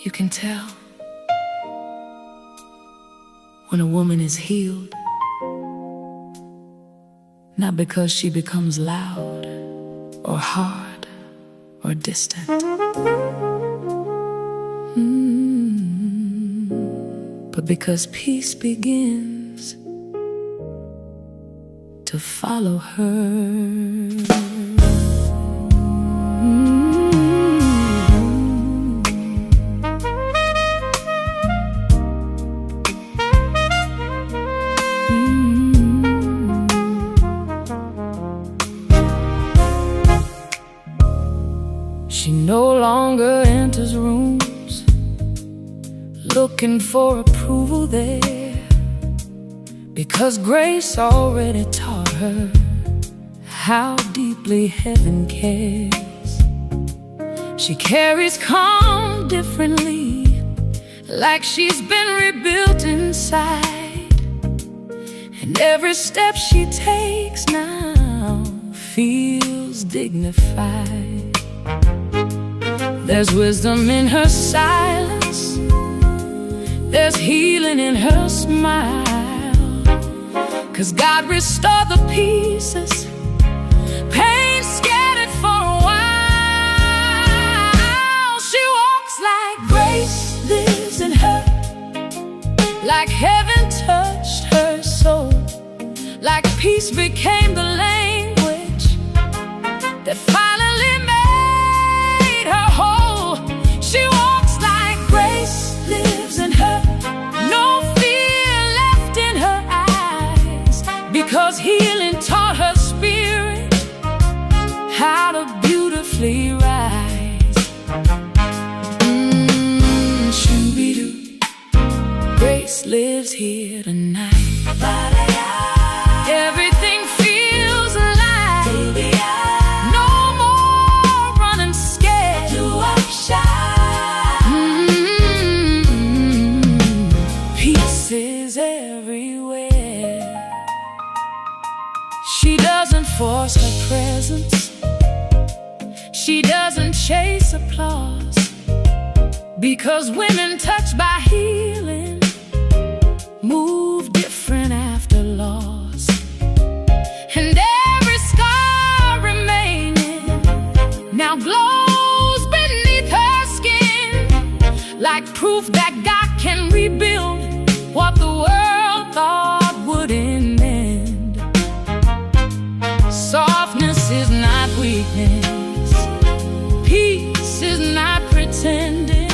You can tell when a woman is healed, not because she becomes loud or hard or distant, but because peace begins to follow her. She no longer enters rooms looking for approval there, because grace already taught her how deeply heaven cares. She carries calm differently, like she's been rebuilt inside, and every step she takes now feels dignified. There's wisdom in her silence, there's healing in her smile, 'cause God restored the pieces pain scattered for a while. She walks like grace lives in her, like heaven touched her soul, like peace became the language that finally made her whole. She walks like grace lives in her, no fear left in her eyes, because healing taught her spirit how to beautifully rise. Shoo-be-doo, grace lives here tonight. Everything feels alive, no more running scared. Peace is everywhere. She doesn't force her presence, she doesn't chase applause, because women touched by healing move different after loss. And every scar remaining now glows beneath her skin, like proof that God can rebuild what the world thought wouldn't end. Softness is not weakness, peace is not pretending.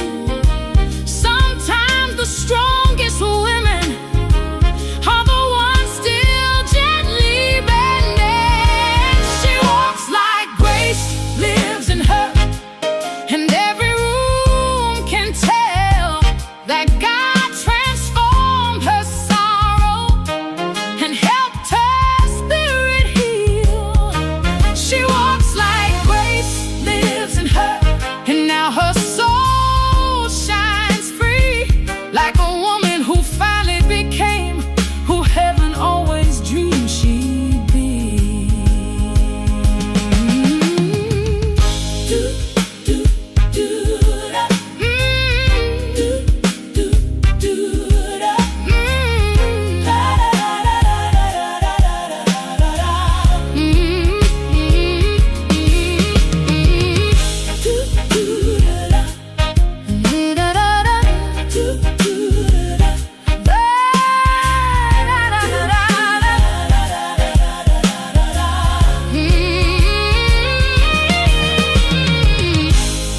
Sometimes the strongest women are the ones still gently bending. She walks like grace lives in her, and every room can tell that God transformed her sorrow and helped her spirit heal. She walks like grace lives in her, and now her soul shines free, like a woman who finally became who heaven always dreamed she'd be.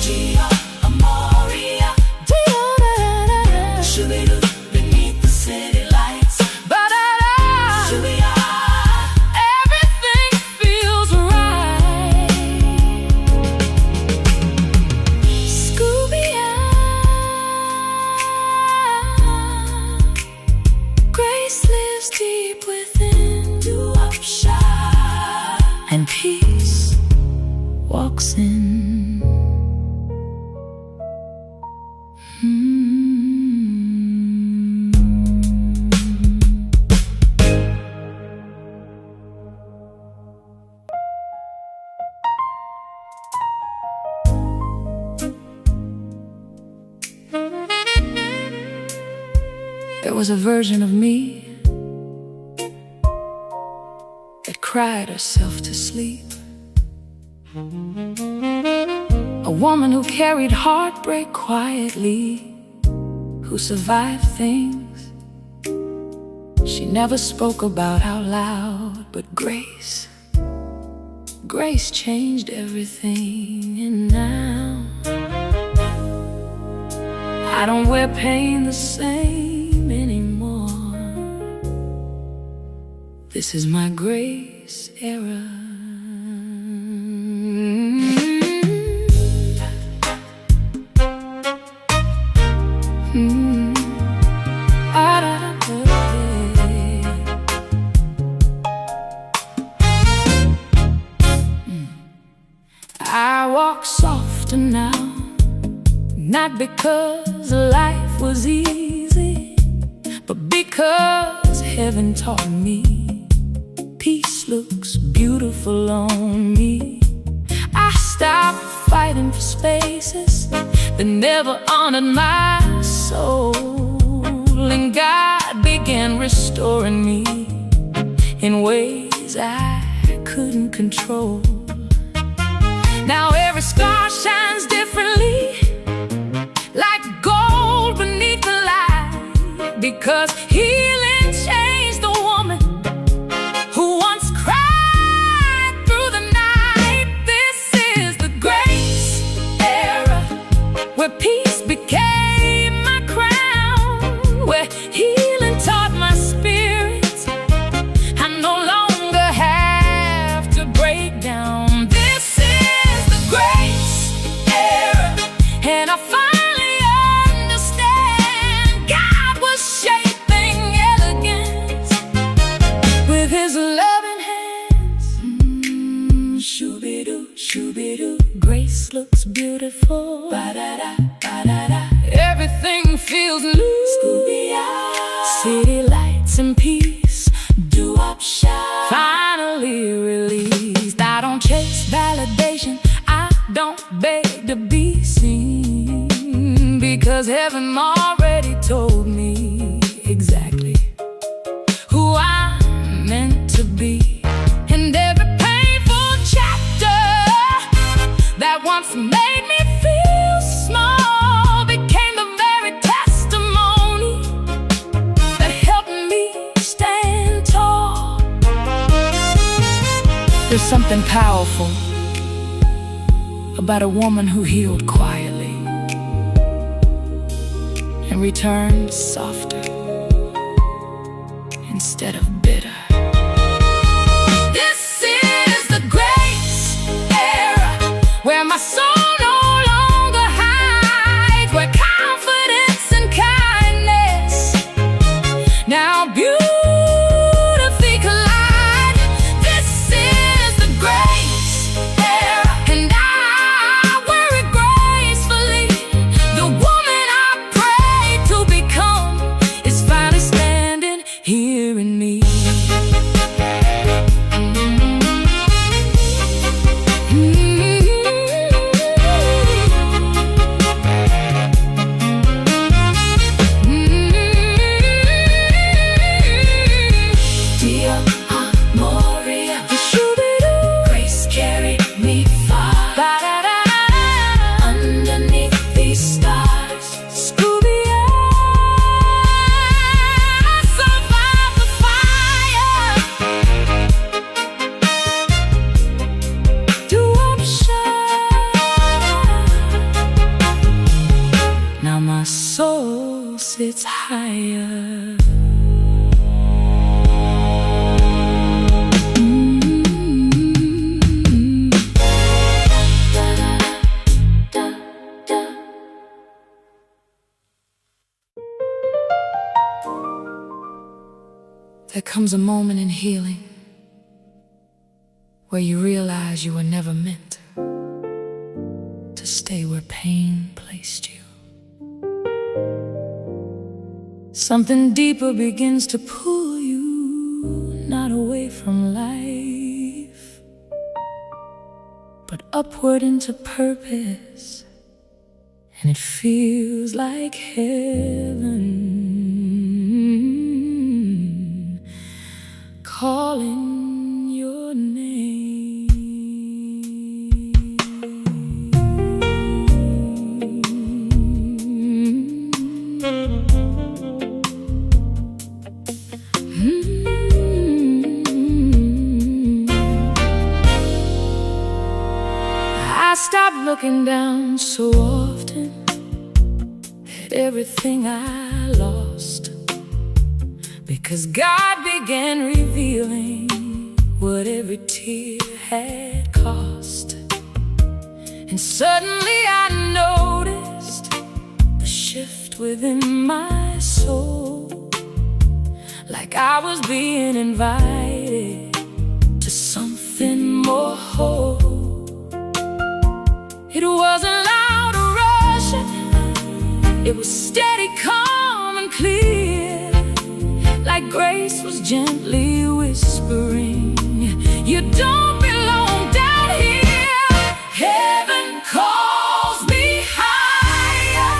Dior Amoria, beneath the city lights. Everything feels right. Grace lives deep within, and peace walks in. There was a version of me that cried herself to sleep. A woman who carried heartbreak quietly, who survived things she never spoke about out loud. But grace changed everything. And now I don't wear pain the same anymore. This is my grace era. I walk softer now, not because life was easy, but because heaven taught me peace looks beautiful on me. I stopped fighting for spaces that never honored my soul, and God began restoring me in ways I couldn't control. Now every scar shines differently, like gold beneath the light, because healing changed the woman who once cried through the night. This is the grace era, where peace became my crown, where healing taught my spirit I no longer have to break down. This is the grace era, and I finally understand God was shaping elegance with His loving hands. Shoo-be-doo, shoo-be-doo, grace looks beautiful. Ba-da-da, ba-da-da, everything feels loose. City lights and peace, doo-wop shine, finally released. I don't chase validation, I don't beg to be seen, because heaven already told me exactly who I'm meant to be. And every painful chapter that once made me feel small became the very testimony that helped me stand tall. There's something powerful about a woman who healed quietly and returned softer instead of bitter. This is the grace era, where my soul no longer hides, where confidence and kindness now beautifully collide. This is the grace era, and I wear it gracefully. The woman I prayed to become is finally standing here in me. Dior Amoria, grace carried me far. Underneath these stars, I survived the fire. Doo-wop shine. Now my soul sits higher. There comes a moment in healing where you realize you were never meant to stay where pain placed you. Something deeper begins to pull you, not away from life, but upward into purpose. And it feels like heaven. calling your name. I stopped looking down so often at everything I lost, because God began revealing what every tear had cost. And suddenly I noticed the shift within my soul, like I was being invited to something more whole. It wasn't loud or rushing, it was steady, calm and clear, like grace was gently whispering, you don't belong down here. Heaven calls me higher,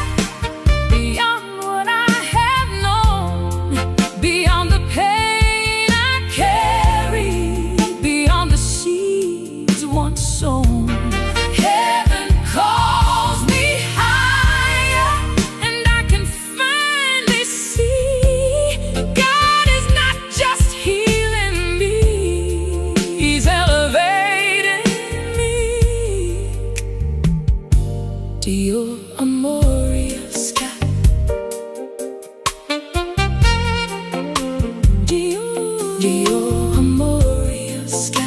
beyond what I have known, beyond the pain I carry, beyond the seeds once sown. Heaven calls me higher, and I can finally see God is not just healing me, He's elevating me. Dior Amoria sky, Dior Amoria sky.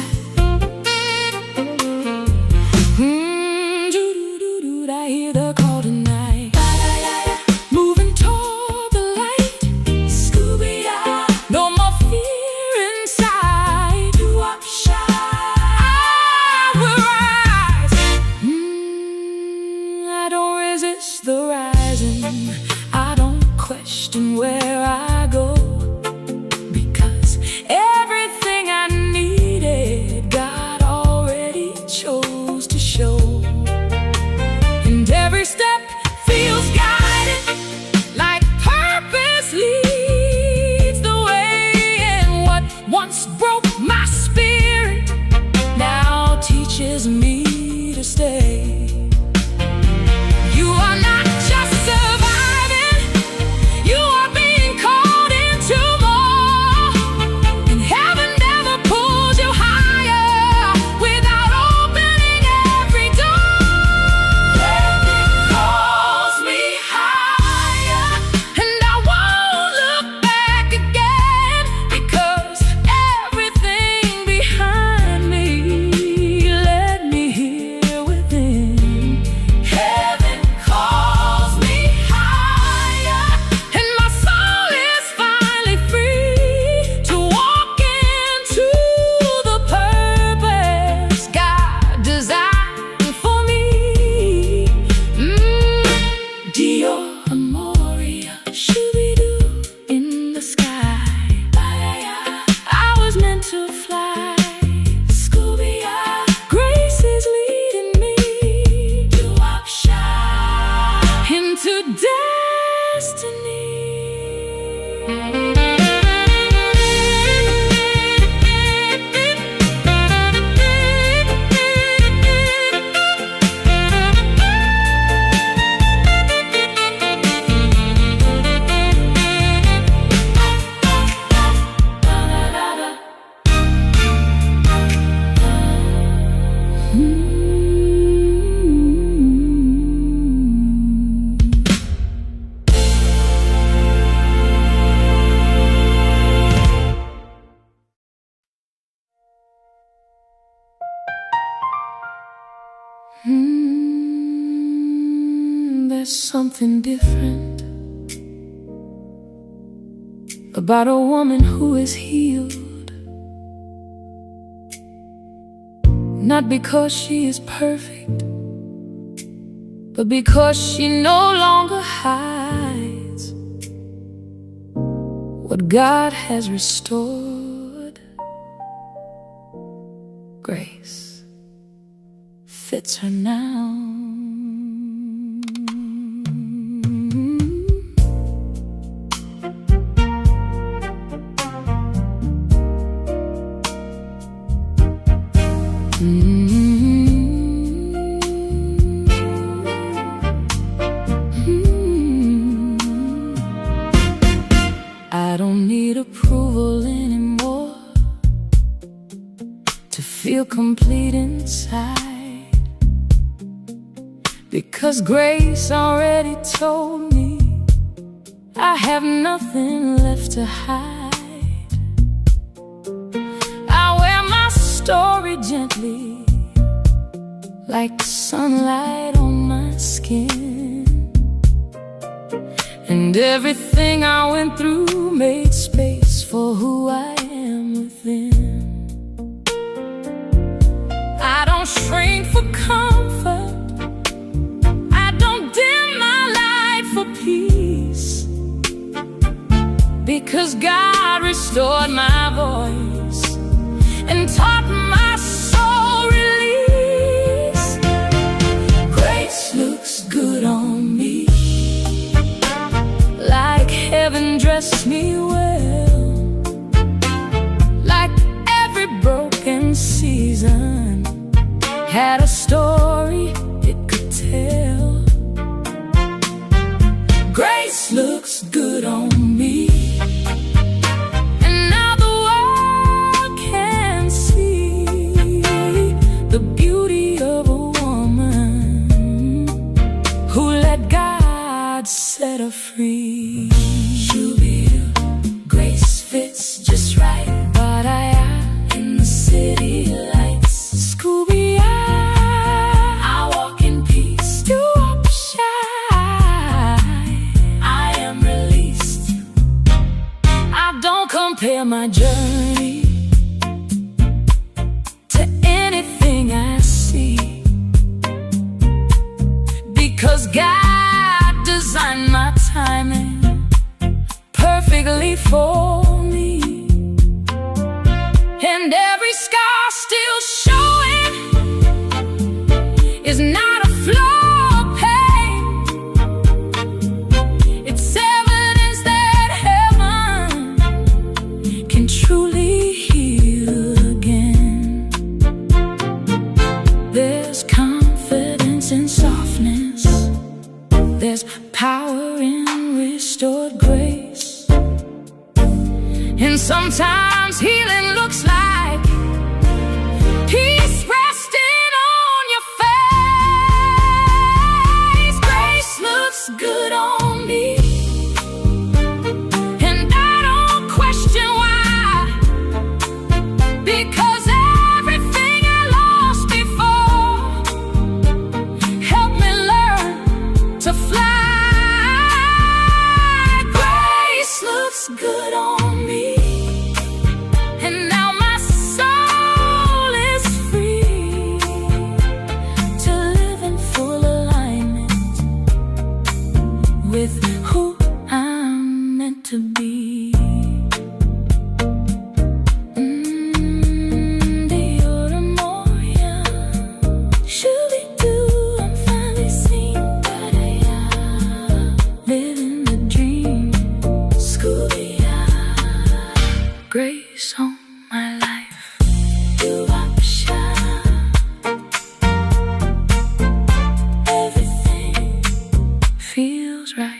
I hear the call tonight, moving toward the light. Scooby-Doo, no more fear inside. I will rise. I don't resist the rising, I don't question where I go, because everything I needed God already chose to show. Every step feels guided, like purpose leads the way. And what once broke my spirit now teaches me to stay. You are not just surviving, you are being called into more. And heaven never pulls you higher without opening every door. Calls me higher, and I won't look back again, because everything behind me led me here within. Heaven calls me higher, and my soul is finally free to walk into the purpose God designed for me. Dior Amoria, shooby-doo in the sky. I was meant to fly. Scooby-Doo, grace is leading me into destiny. There's something different about a woman who is healed, not because she is perfect, but because she no longer hides what God has restored. Grace fits her now. because grace already told me I have nothing left to hide. I wear my story gently, like sunlight on my skin. And everything I went through made space for who I am within. I don't shrink for comfort, I don't dim my light for peace, because God restored my voice and taught my soul release. Grace looks good on me, like heaven dressed me well, like every broken season had a story it could tell. Grace looks good on me, and now the world can see the beauty of a woman who let God set her free. Grace fits just right, but in the city lights. Scooby, I walk in peace, you walk shy. I am released. I don't compare my journey to anything I see, because God designed my timing perfectly for me. And every scar still showing is not a flaw of pain. It's evidence that heaven can truly heal again. There's confidence in softness, there's power in restored grace, and sometimes healing looks like peace resting on your face. Grace looks good on me, and I don't question why, because everything I lost before helped me learn to fly. Grace looks good on me, and now my soul is free to live in full alignment with who I'm meant to be. Dior Amoria, shooby-doo, I'm finally seen, but living the dream. Scooby, grace on my life, you are shy. Everything feels right.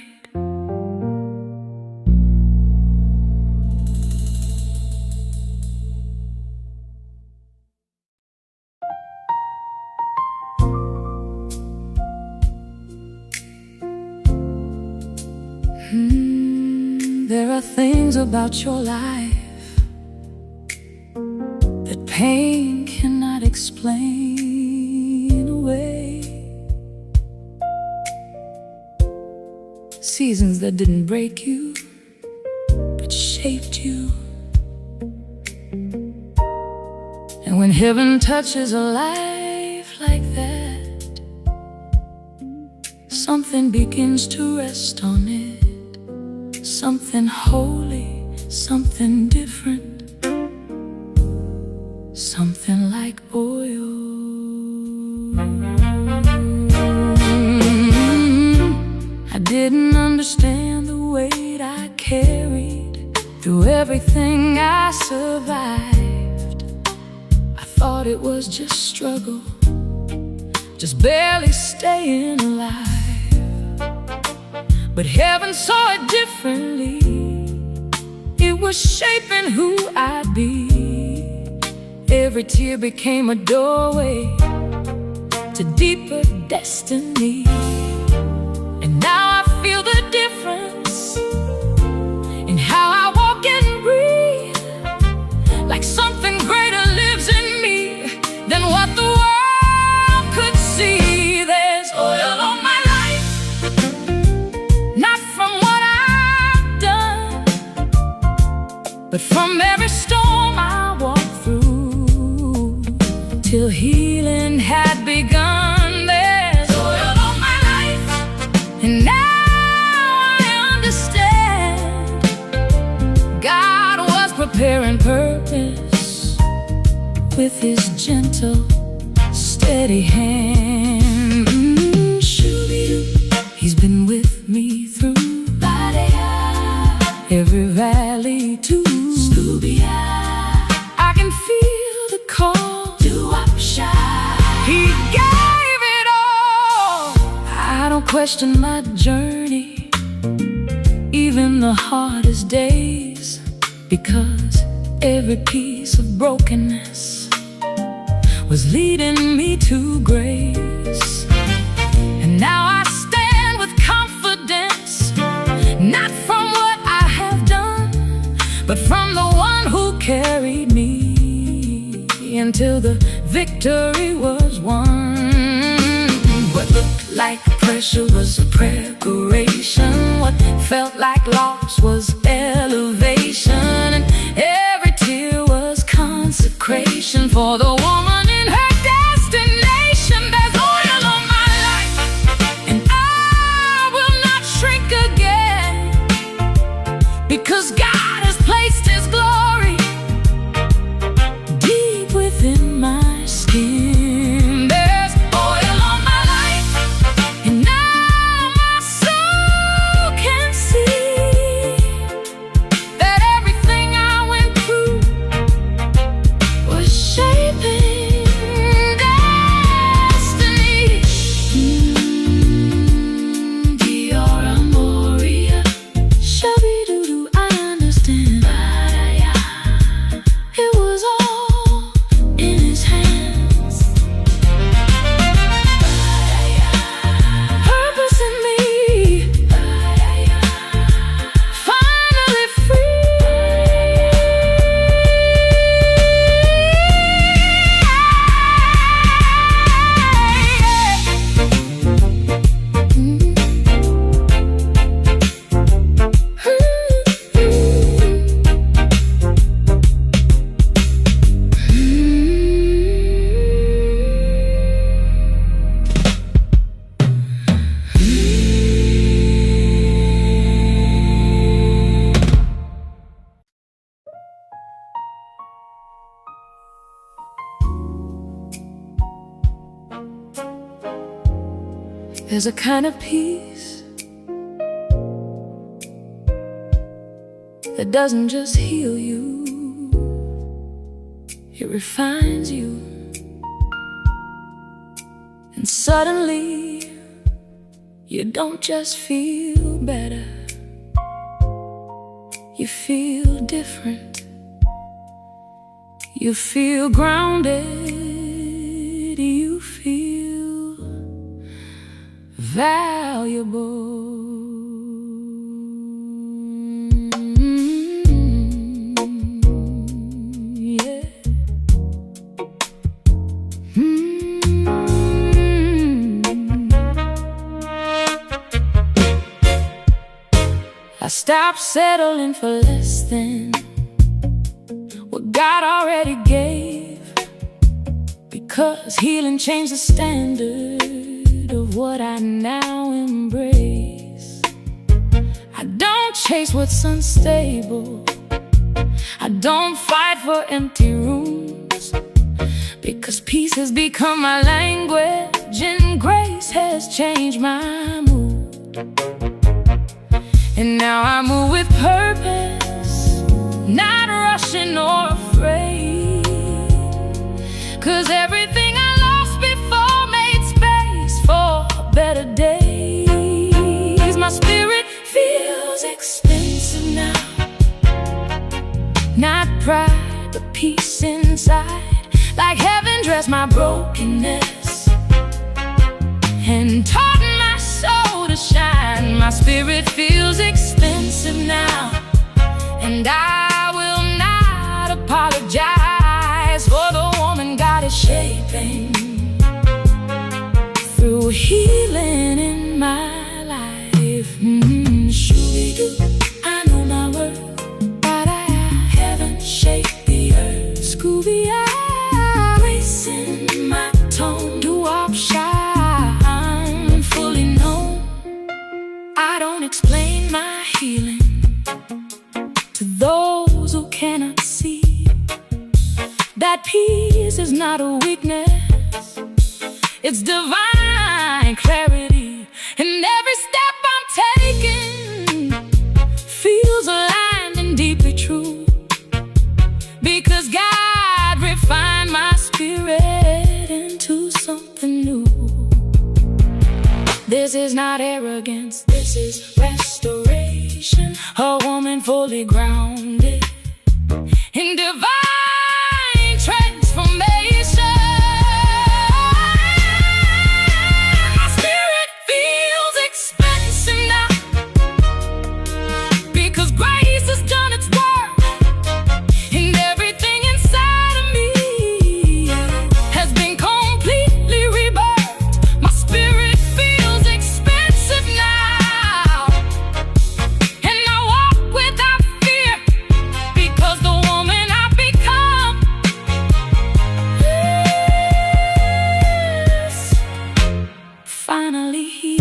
There are things about your life that pain cannot explain away. Seasons that didn't break you, but shaped you. And when heaven touches a life like that, something begins to rest on it. Something holy, something different, something like oil. I didn't understand the weight I carried through everything I survived. I thought it was just struggle, just barely staying alive. But heaven saw it differently. It was shaping who I'd be. Every tear became a doorway to deeper destiny. And now I feel the difference in how I walk and breathe, like something greater lives in me than what the world could see. There's oil on my life, not from what I've done, but from every storm I walked through, till healing had begun. There's oil on my life, and now I understand God was preparing purpose with His gentle, steady hand. He's been with me through every valley too. I can feel the call to upshine. He gave it all. I don't question my journey, even the hardest days, because every piece of brokenness was leading me to grace. And now I stand with confidence, not from what I have done, but from the one who carried me until the victory was won. What looked like pressure was a preparation. What felt like loss was elevation. And every tear was consecration for the woman in her destination. There's oil on my life, and I will not shrink again, because God has placed His glory deep within my skin. There's oil on my life, and now my soul can see that everything I went through was shaping destiny. Dior Amoria, shabby-doo-doo, I understand. It was all in His hands. Purpose in me, finally free. There's a kind of peace that doesn't just heal you, it refines you. And suddenly you don't just feel better, you feel different. You feel grounded, you feel valuable. Yeah. I stopped settling for less than what God already gave, because healing changed the standard of what I now embrace. I don't chase what's unstable, I don't fight for empty rooms, because peace has become my language and grace has changed my mood. And now I move with purpose, not rushing or afraid, 'cause everything I lost before made space for better days. My spirit feels expensive now, not pride but peace inside, like heaven dressed my brokenness and taught my soul to shine. My spirit feels expensive now, and I will not apologize for the woman God is shaping through healing in my life. Shoo-be-doo, I know my worth, but I haven't shaped the earth. Scooby, I grace in my tone, do up shine, fully known. I don't explain my healing to those who cannot see that peace is not a weakness, it's divine clarity. And every step I'm taking feels aligned and deeply true, because God refined my spirit into something new. This is not arrogance, this is restoration. A woman fully grounded in divine transformation. My spirit feels expensive now, because grace has done its work, and everything inside of me has been completely rebirthed. My spirit feels expensive now, and I walk without fear, because the woman I've become is finally here.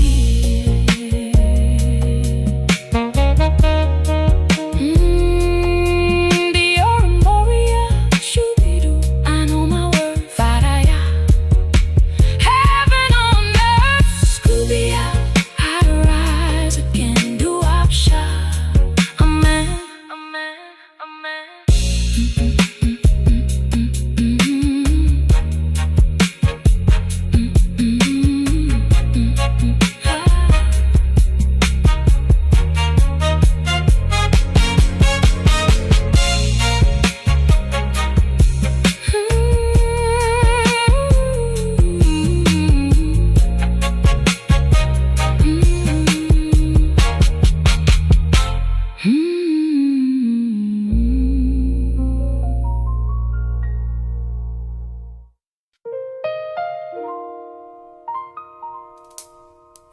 Dior Amoria, shoo-be-doo, I know my worth, Faraya. Heaven on earth, Scooby-ya, I'd rise again, do-up-sha. Amen, amen, amen.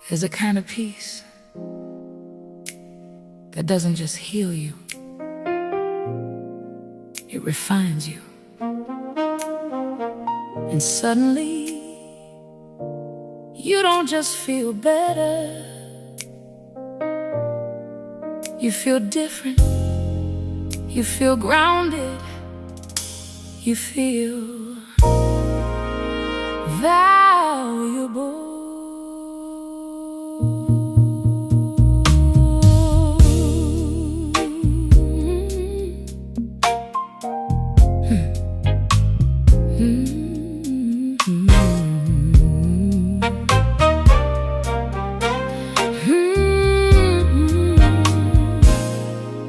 There's a kind of peace that doesn't just heal you, it refines you. And suddenly, you don't just feel better, you feel different, you feel grounded, you feel valuable.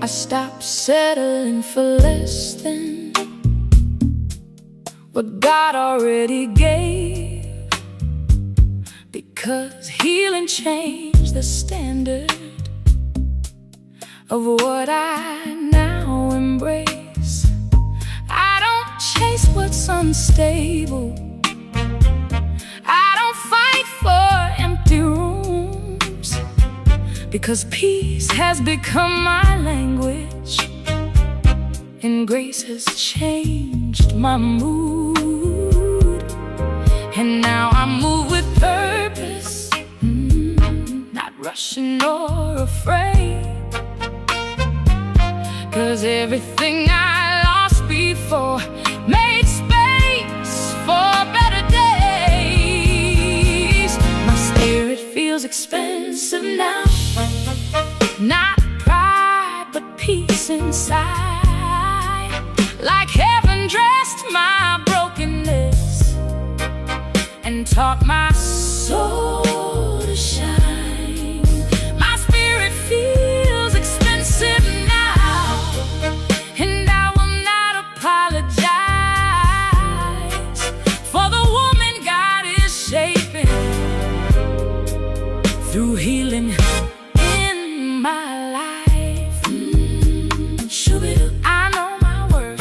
I stopped settling for less than what God already gave, because healing changed the standard of what I now embrace. I don't chase what's unstable, I don't fight for empty rooms, because peace has become my language, and grace has changed my mood. And now I move with purpose, not rushing or afraid, 'cause everything I lost before made space for better days. My spirit feels expensive now, not pride but peace inside, like heaven dressed my brokenness and taught my soul to shine. My spirit feels expensive now, and I will not apologize for the woman God is shaping through healing in my life. I know my worth.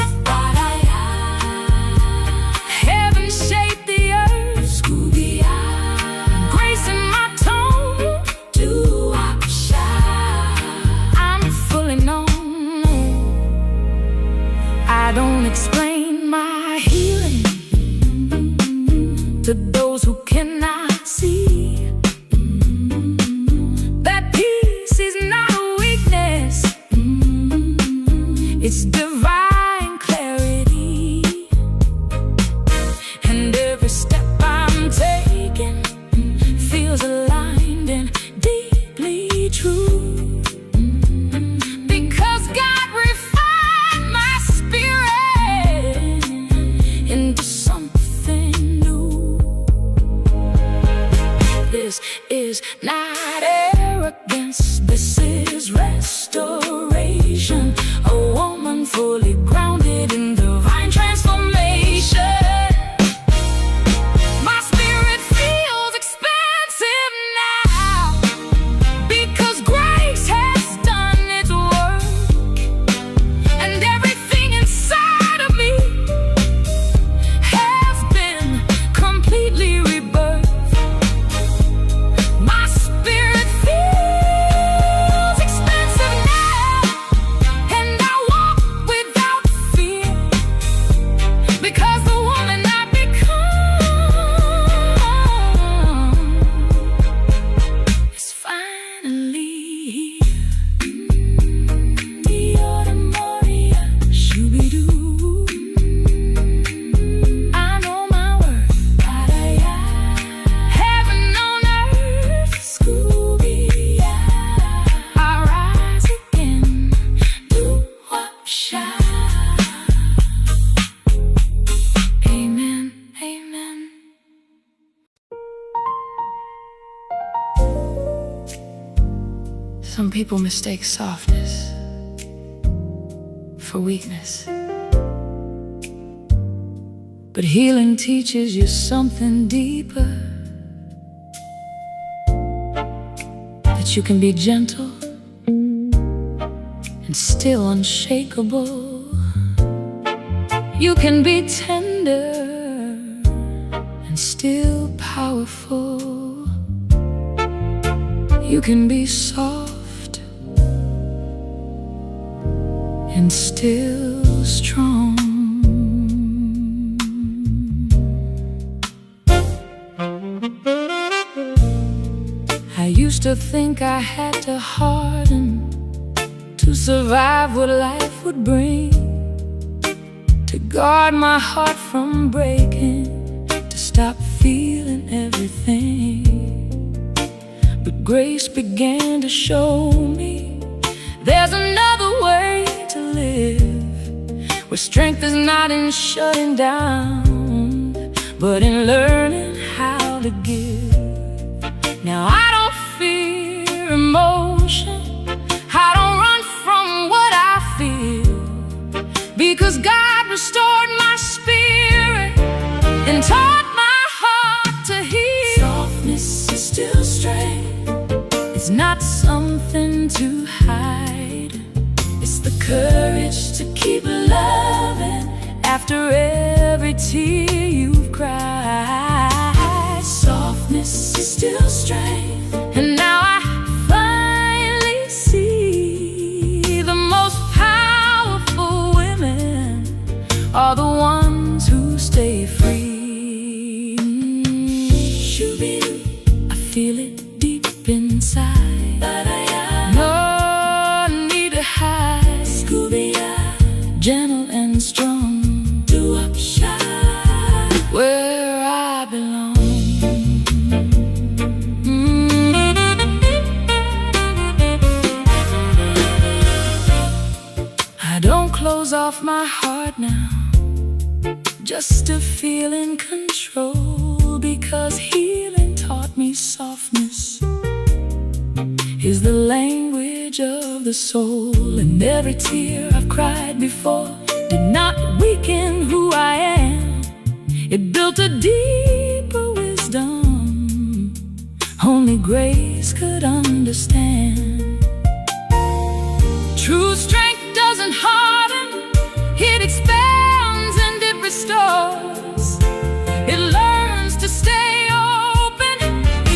Heaven shaped the earth. Grace in my tone. I'm fully known. I don't explain my healing to those who cannot see. That peace is not a weakness, it's divine clarity. And every step I'm taking feels aligned and deeply true, because God refined my spirit into something new. This is not arrogance, this is restoration. A woman fully grounded in divine transformation. My spirit feels expansive now, because grace has done its work, and everything inside of me has been completely rebirthed. My spirit feels expansive now, and I walk without fear, because the woman I become is finally here. Dior Amoria, shoo-be-doo. I know my worth. Heaven on earth, Scooby-Doo. I rise again, do-wop-sha. Amen, amen. Some people mistake softness for weakness, but healing teaches you something deeper, that you can be gentle and still unshakable. You can be tender and still powerful. You can be soft and still strong. I used to think I had to harden to survive what life would bring, to guard my heart from breaking, to stop feeling everything. But grace began to show me there's another way to live, where strength is not in shutting down, but in learning how to give. Now I don't fear emotion, I don't run from what I feel, because God restored my spirit and taught my heart to heal. Softness is still strength, it's not something to hide, it's the courage to keep loving after every tear you've cried. Softness is still strength, and now I finally see the most powerful women are the ones who stay free. Shoo-be-doo, I feel it deep inside. No need to hide. Scooby-Doo, gentle and strong. Do-up-shy, where I belong. I don't close off my heart now just to feel in control, because healing taught me softness is the language of the soul. And every tear I've cried before did not weaken who I am, it built a deeper wisdom. only grace could understand. True strength doesn't harden, it expands and it restores. It learns to stay open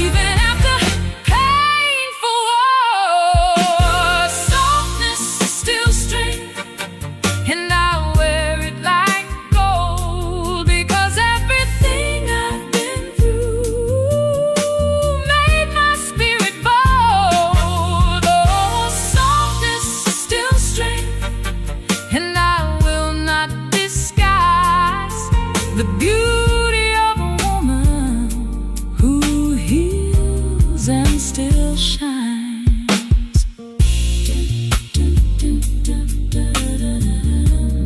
even after painful wars. Softness is still strength, and I wear it like gold, because everything I've been through made my spirit bold. Oh, softness is still strength, and I will not disguise the beauty of a woman who heals and still shines.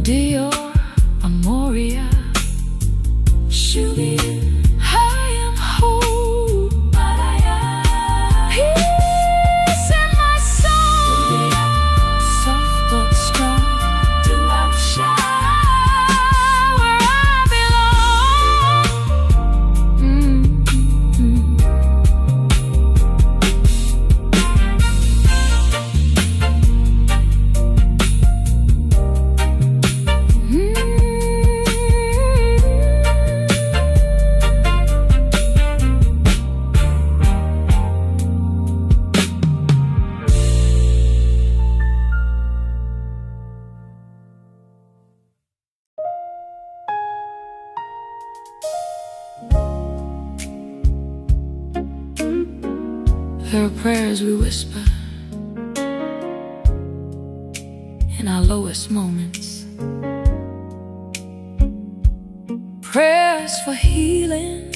Dior Amoria, I am whole, but I am peace in my soul. Soft but strong, throughout the shine where I belong. There are prayers we whisper in our lowest moments, prayers for healing,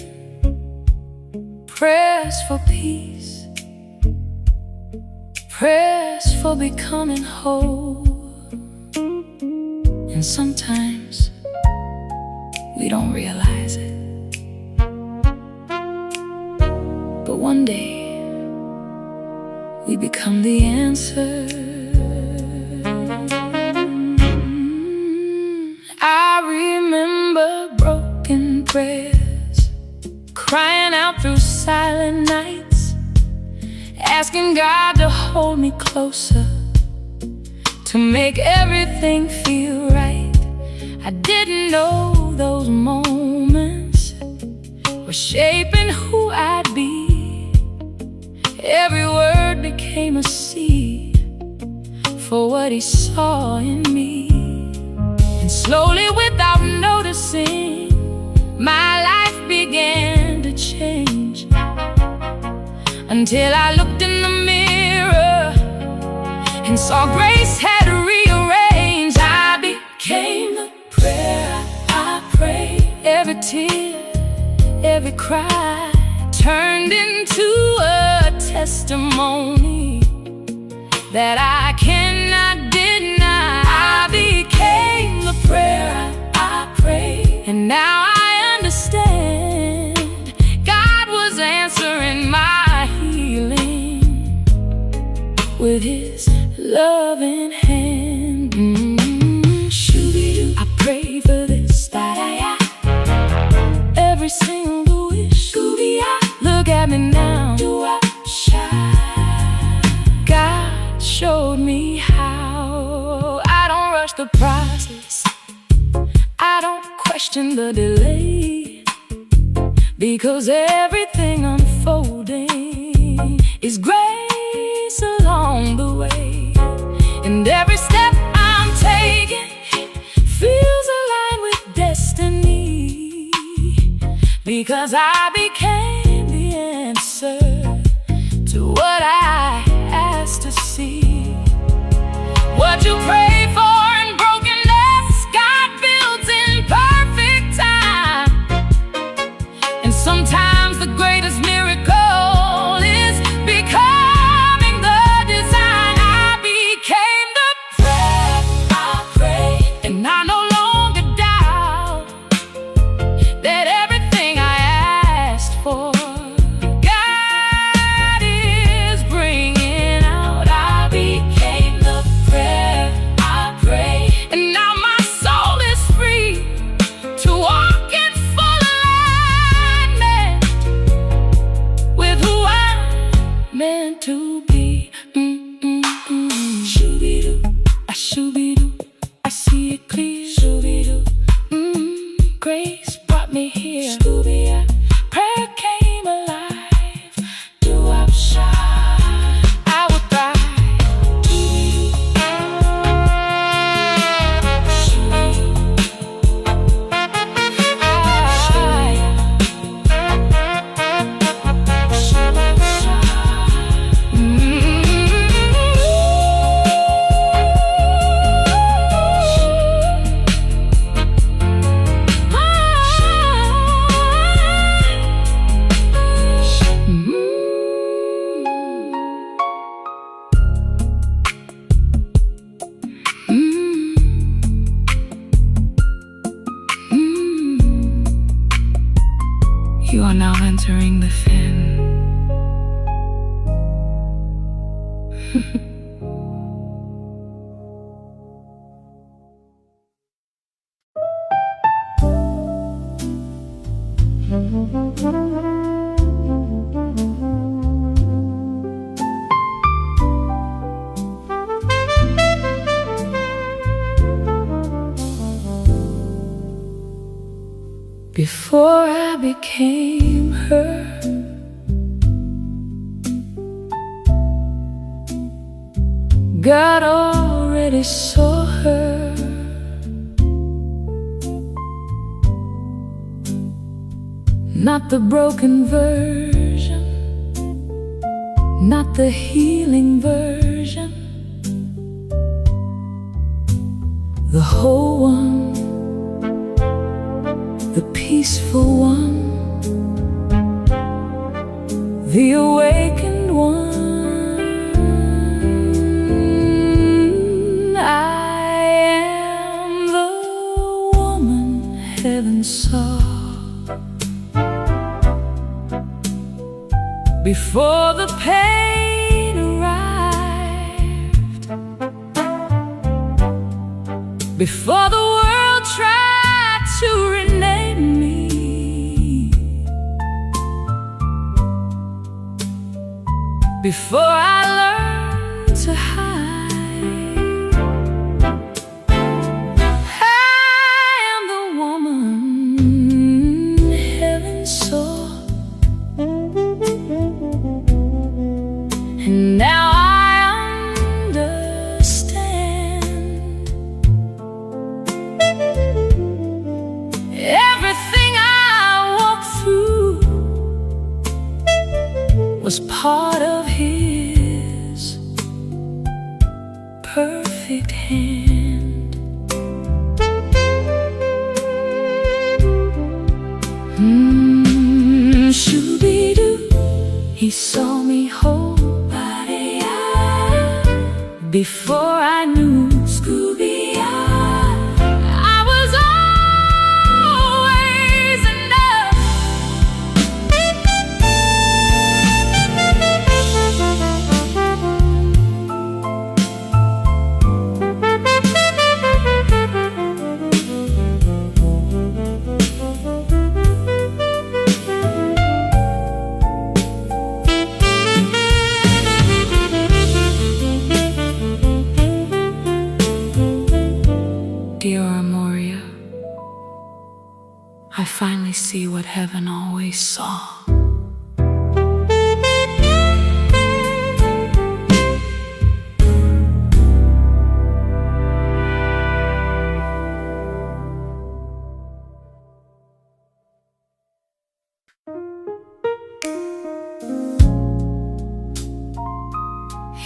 prayers for peace, prayers for becoming whole. And sometimes we don't realize it, but one day we become the answer. I remember broken prayers, crying out through silent nights, asking God to hold me closer, to make everything feel right. I didn't know those moments were shaping who I'd be. Every word became a seed for what He saw in me. And slowly, without noticing, my life began to change, until I looked in the mirror and saw grace had rearranged. I became the prayer I prayed. Every tear, every cry turned into a testimony that I cannot deny. I became the prayer I prayed, and now I understand God was answering my healing with His loving hand. I pray for this, that every single wish. Look at me now, God showed me how. I don't rush the process, I don't question the delay, because everything unfolding is grace along the way. And every step I'm taking feels aligned with destiny, because I became the answer to what I asked to see. What you pray for in brokenness, God builds in perfect time. And sometimes the greatest miracle is becoming the design. I became the prayer I prayed, and I no longer doubt that everything I meant to be. Shoo-be-doo, I shoo-be-doo, I see it clear. Shoo-be-doo, grace brought me here. Shoo-be-ya, prayer came alive. Do-wop shine, I would thrive. You are now entering the fin. Before I became her, God already saw her. Not the broken version, not the healing version, the whole one, the peaceful one, the awakened one. I am the woman heaven saw before the pain arrived, before the world tried to rename me. Before I learned to hide, I am the woman heaven saw. And now I understand. Everything I walked through was part of His perfect hand. Shoo-be-doo, He saw me whole. Before I knew Scooby, I was always enough. Dior Amoria, I finally see what heaven always saw.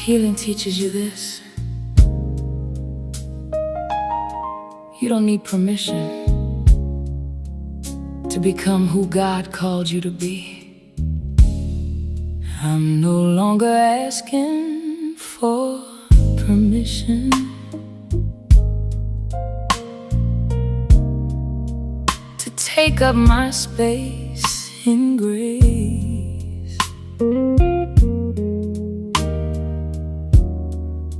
Healing teaches you this. You don't need permission to become who God called you to be. I'm no longer asking for permission to take up my space in grace,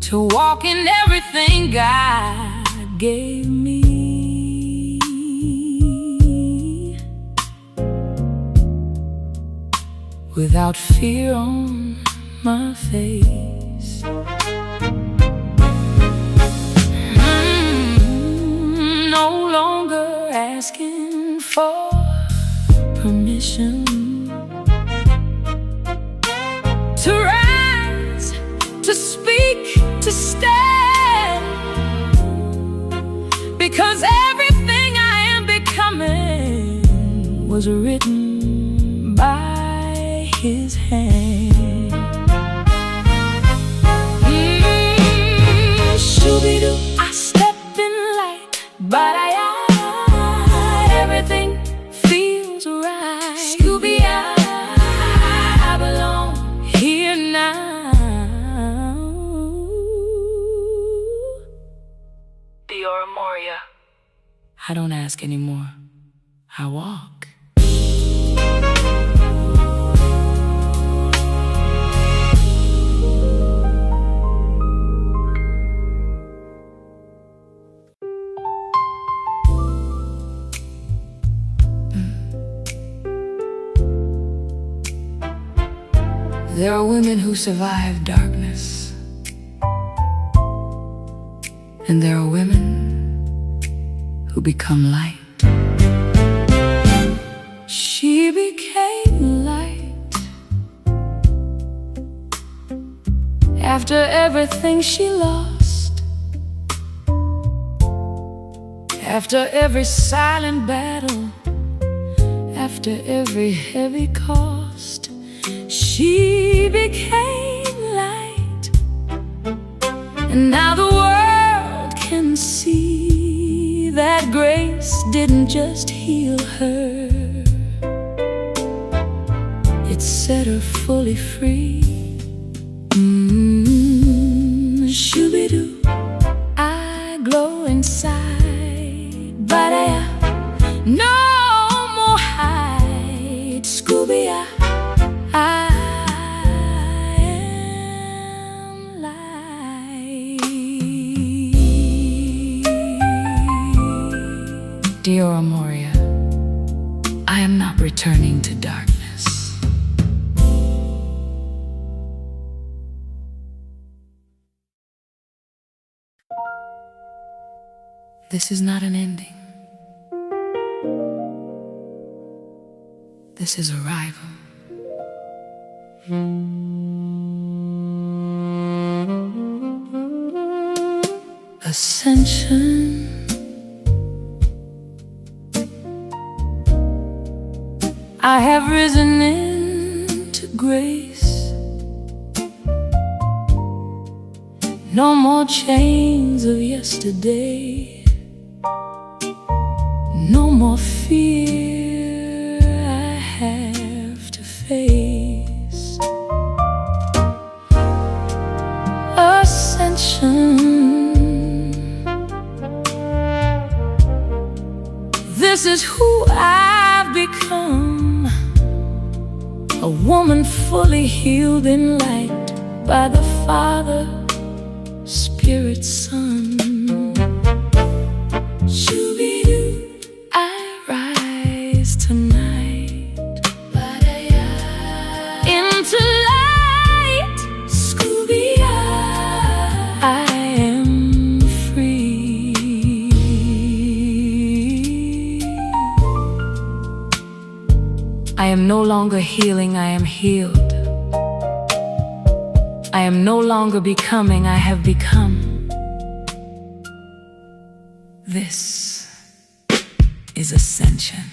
to walk in everything God gave me. Without fear on my face. No longer asking for permission to rise, to speak, to stand, because everything I am becoming was written by His hand. Shoo-be-doo, I step in light, but everything feels right. Scooby, I belong here now. Dior Amoria. I don't ask anymore, I walk. There are women who survive darkness, and there are women who become light. She became light after everything she lost, after every silent battle, after every heavy cost. She became light, and now the world can see that grace didn't just heal her, it set her fully free. Shoo-be-doo, I glow inside, but no more hide. Scooby, I am light. Dior Amoria, I am not returning to darkness. This is not an ending. This is arrival. Ascension. I have risen into grace. No more chains of yesterday. No more fear I have to face. Ascension. This is who I've become, a woman fully healed in light by the Father, Spirit, Son. Shoo-be-doo, I rise tonight into light. Scooby, I am free. I am no longer healing, I am healed. I am no longer becoming, I have become. This is Ascension.